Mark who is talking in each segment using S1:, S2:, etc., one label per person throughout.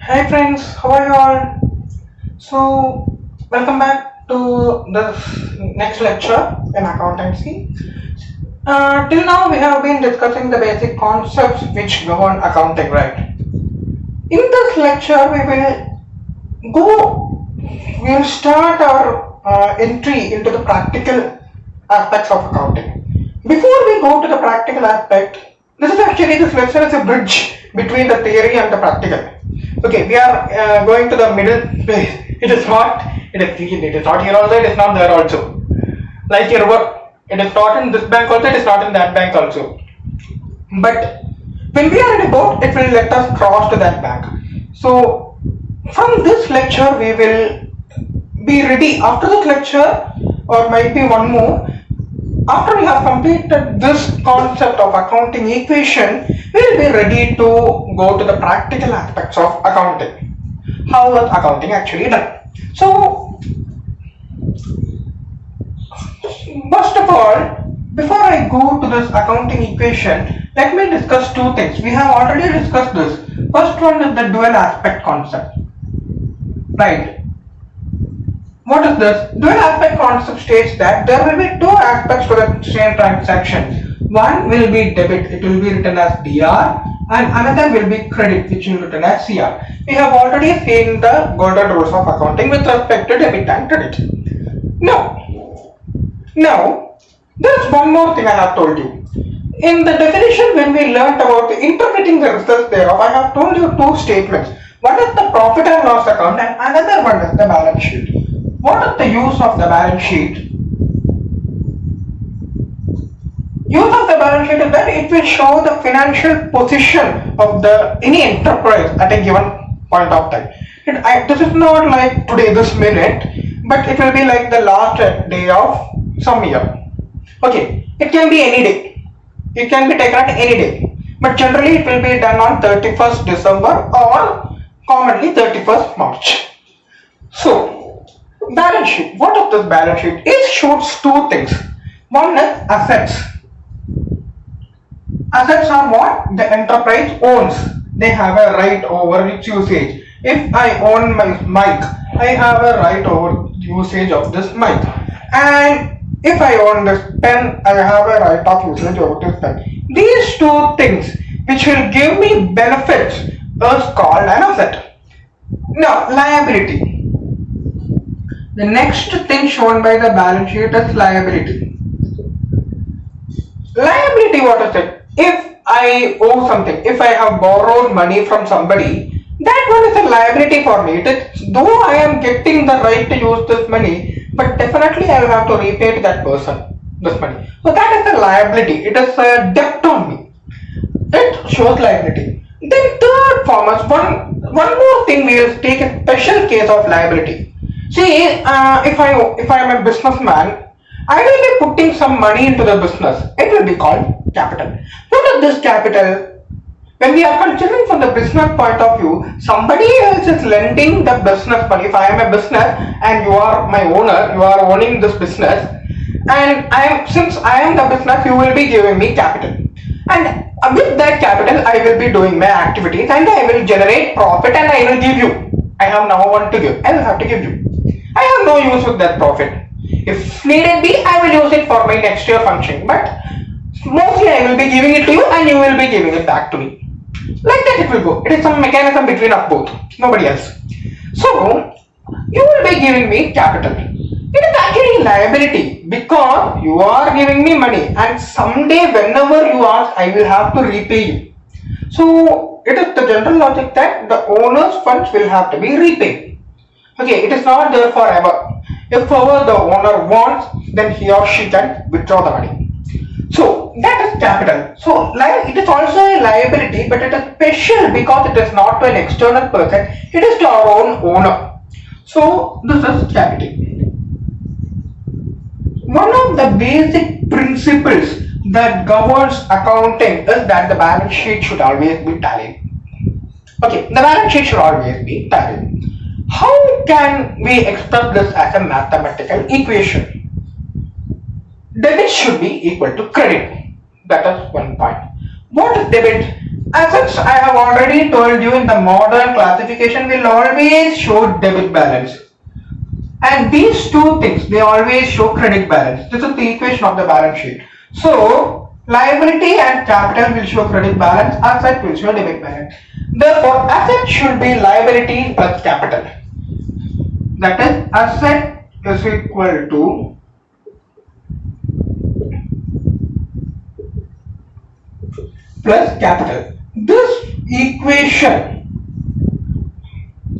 S1: Hi friends, how are you all? So, welcome back to this next lecture in accountancy. Till now, we have been discussing the basic concepts which govern accounting, right? In this lecture, we will start our entry into the practical aspects of accounting. Before we go to the practical aspect, this lecture is a bridge between the theory and the practical. Okay, we are going to the middle place. It is not here also, it is not there also. Like your work, it is not in this bank also, it is not in that bank also. But when we are in a boat, it will let us cross to that bank. So from this lecture, we will be ready after this lecture, or might be one more. After we have completed this concept of accounting equation, we will be ready to go to the practical aspects of accounting. How is accounting actually done? So, first of all, before I go to this accounting equation, let me discuss two things. We have already discussed this. First one is the dual aspect concept. Right. What is this? Dual aspect concept states that there will be two aspects to the same transaction. One will be debit, it will be written as DR, and another will be credit, which will be written as CR. We have already seen the golden rules of accounting with respect to debit and credit. Now, there is one more thing I have told you. In the definition, when we learnt about interpreting the results thereof, I have told you two statements. One is the profit and loss account, and another one is the balance sheet. What is the use of the balance sheet? Use of the balance sheet is that it will show the financial position of any enterprise at a given point of time. This is not like today, this minute, but it will be like the last day of some year. Okay, it can be any day. It can be taken at any day. But generally it will be done on 31st December or commonly 31st March. So, balance sheet. What is this balance sheet? It shows two things. One is assets. Assets are what the enterprise owns. They have a right over its usage. If I own my mic, I have a right over usage of this mic. And if I own this pen, I have a right of usage over this pen. These two things which will give me benefits is called an asset. Now, liability. The next thing shown by the balance sheet is liability. Liability, what is it? If I owe something, if I have borrowed money from somebody, that one is a liability for me. Though I am getting the right to use this money, but definitely I will have to repay to that person this money. So that is a liability. It is a debt on me. It shows liability. Then third form is one more thing. We will take a special case of liability. See, if I am a businessman, I will be putting some money into the business. It will be called capital. What is this capital? When we are considering from the business point of view, somebody else is lending the business money. If I am a business and you are my owner, you are owning this business, and since I am the business, you will be giving me capital. And with that capital, I will be doing my activities and I will generate profit and I will give you. I have now one to give. I will have to give you. I have no use with that profit. If needed be, I will use it for my next year function. But mostly I will be giving it to you and you will be giving it back to me. Like that it will go. It is some mechanism between us both. Nobody else. So, you will be giving me capital. It is actually liability because you are giving me money and someday whenever you ask, I will have to repay you. So, it is the general logic that the owner's funds will have to be repaid. Okay, it is not there forever. If ever the owner wants, then he or she can withdraw the money. So that is capital. So it is also a liability, but it is special because it is not to an external person. It is to our own owner. So this is capital. One of the basic principles that governs accounting is that the balance sheet should always be tallied. Okay, the balance sheet should always be tallied. How can we express this as a mathematical equation? Debit should be equal to credit. That is one point. What is debit? Assets, I have already told you, in the modern classification will always show debit balance. And these two things, they always show credit balance. This is the equation of the balance sheet. So, liability and capital will show credit balance, asset will show debit balance. Therefore, asset should be liability plus capital. That is, asset is equal to plus capital. This equation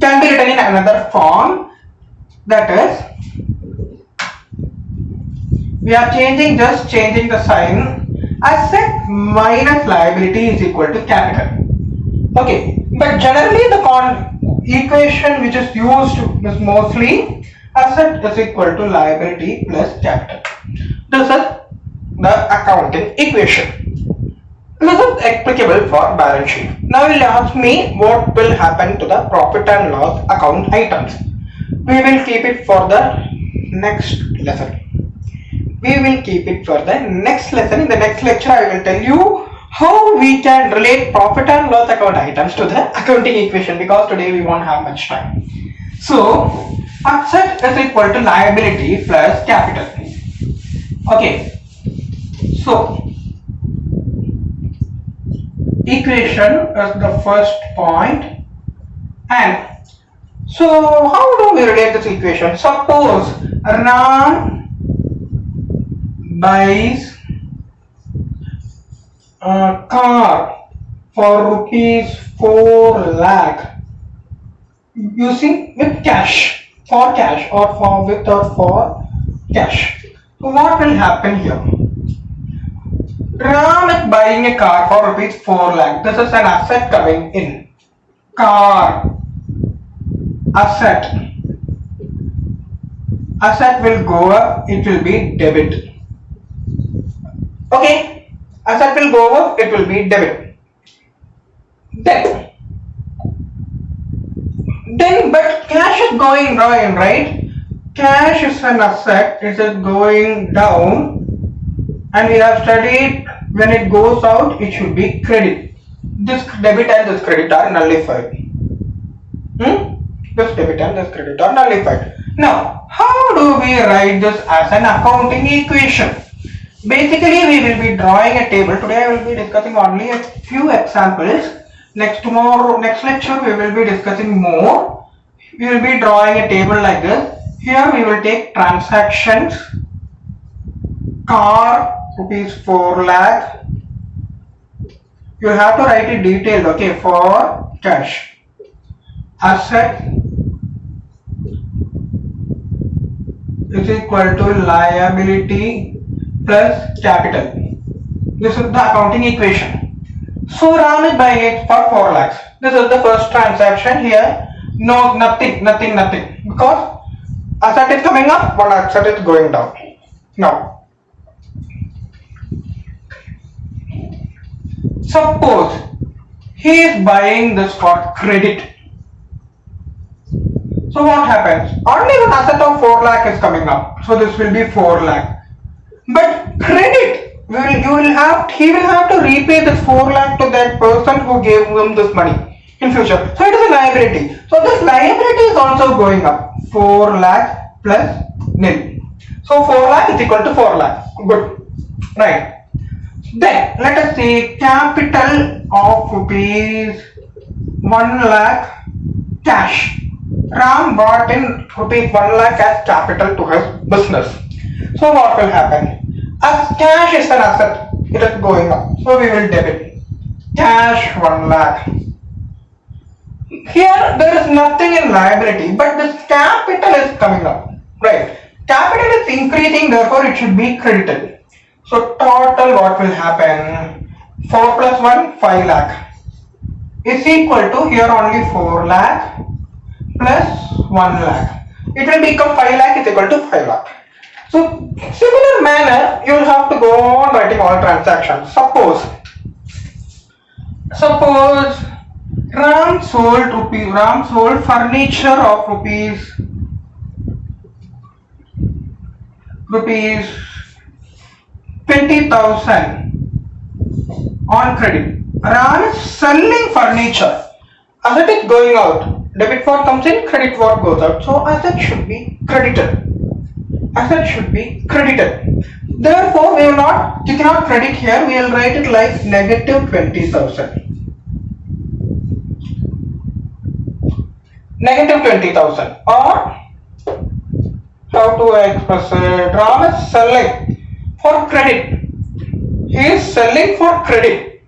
S1: can be written in another form, that is, we are just changing the sign. Asset minus liability is equal to capital. Okay, but generally the equation which is used is mostly asset is equal to liability plus capital. This is the accounting equation. This is applicable for balance sheet. Now you'll ask me what will happen to the profit and loss account items. We will keep it for the next lesson. We will keep it for the next lesson. In the next lecture, I will tell you how we can relate profit and loss account items to the accounting equation, because today we won't have much time. So, asset is equal to liability plus capital. Okay. So, equation is the first point. And so, how do we relate this equation? Suppose Ram buys a car for rupees 4 lakh using with cash, for cash, or for with or for cash. So what will happen here? Ram is buying a car for rupees 4 lakh. This is an asset coming in. Car, asset. Asset will go up, it will be debit. Okay, asset will go up, it will be debit. Then but cash is going down, right? Cash is an asset, it is going down, and we have studied when it goes out, it should be credit. This debit and this credit are nullified. This debit and this credit are nullified. Now, how do we write this as an accounting equation? Basically, we will be drawing a table. Today I will be discussing only a few examples. Next lecture we will be discussing more. We will be drawing a table like this. Here we will take transactions, car rupees 4 lakh. You have to write it detailed, okay, for cash. Asset is equal to liability plus capital. This is the accounting equation. So Ram is buying it for 4 lakhs. This is the first transaction here. No, nothing. Because asset is coming up, one asset is going down. Now, suppose he is buying this for credit. So what happens? Only one asset of 4 lakh is coming up. So this will be 4 lakh. But credit, he will have to repay this 4 lakh to that person who gave him this money in future. So it is a liability. So this liability is also going up. 4 lakh plus nil. So 4 lakh is equal to 4 lakh. Good. Right. Then let us see capital of rupees 1 lakh cash. Ram brought in rupees 1 lakh as capital to his business. So what will happen? As cash is an asset, it is going up. So we will debit cash 1 lakh. Here there is nothing in liability, but this capital is coming up. Right. Capital is increasing, therefore it should be credited. So total what will happen? 4 plus 1, 5 lakh is equal to here only 4 lakh plus 1 lakh. It will become 5 lakh is equal to 5 lakh. So similar manner you will have to go on writing all transactions. Suppose Ram sold furniture of rupees 20,000 on credit. Ram is selling furniture. Asset is going out. Debit for comes in, credit for goes out. So asset should be credited. Asset should be credited. Therefore, you cannot credit here. We will write it like negative 20,000. Negative 20,000. Or how to express it? Ram is selling for credit. He is selling for credit.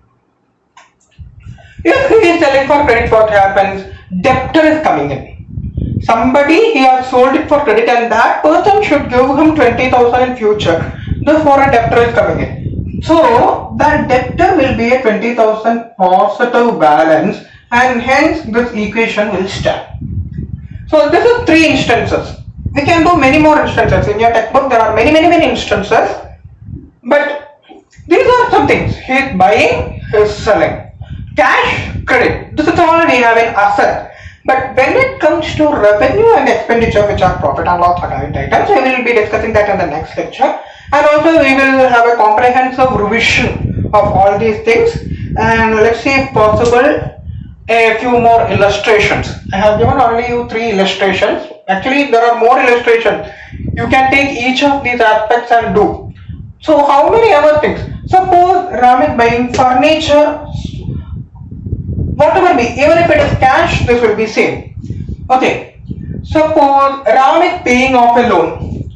S1: If he is selling for credit, what happens? Debtor is coming in. Somebody, he has sold it for credit and that person should give him 20,000 in future. Therefore, a debtor is coming in. So, that debtor will be a 20,000 positive balance and hence this equation will stand. So, this is 3 instances. We can do many more instances. In your textbook, there are many instances. But these are some things. He is buying, he is selling. Cash, credit. This is all we have in asset. But when it comes to revenue and expenditure, which are profit and loss account items, we will be discussing that in the next lecture. And also we will have a comprehensive revision of all these things. And let's see if possible a few more illustrations. I have given only you 3 illustrations. Actually, there are more illustrations. You can take each of these aspects and do. So how many other things? Suppose Ram is buying furniture, whatever be, even if it is cash, this will be same. Okay, suppose Ram is paying off a loan.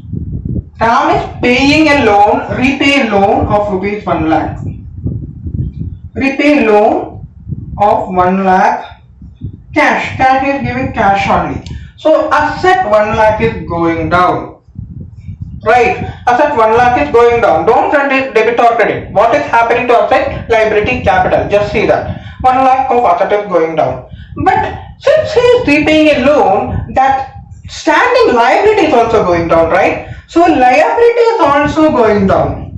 S1: Ram is paying a loan, repay loan of rupees 1 lakh. Repay loan of 1 lakh cash. Cash is giving cash only. So asset 1 lakh is going down. Right, asset 1 lakh is going down. Don't send it debit or credit. What is happening to asset? Liability capital. Just see that. 1 lakh of asset is going down. But since he is repaying a loan, that standing liability is also going down, right? So liability is also going down.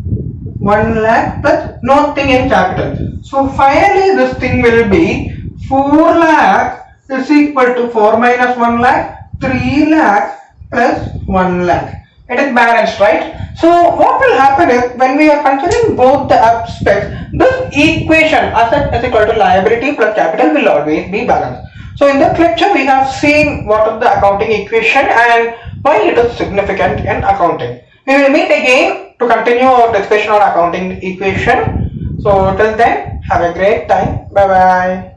S1: 1 lakh plus nothing in capital. So finally this thing will be 4 lakh is equal to 4 minus 1 lakh, 3 lakh plus 1 lakh. It is balanced, right? So what will happen is when we are considering both the aspects, this equation asset is equal to liability plus capital will always be balanced. So in this lecture we have seen what is the accounting equation and why it is significant in accounting. We will meet again to continue our discussion on accounting equation. So till then, have a great time. Bye bye.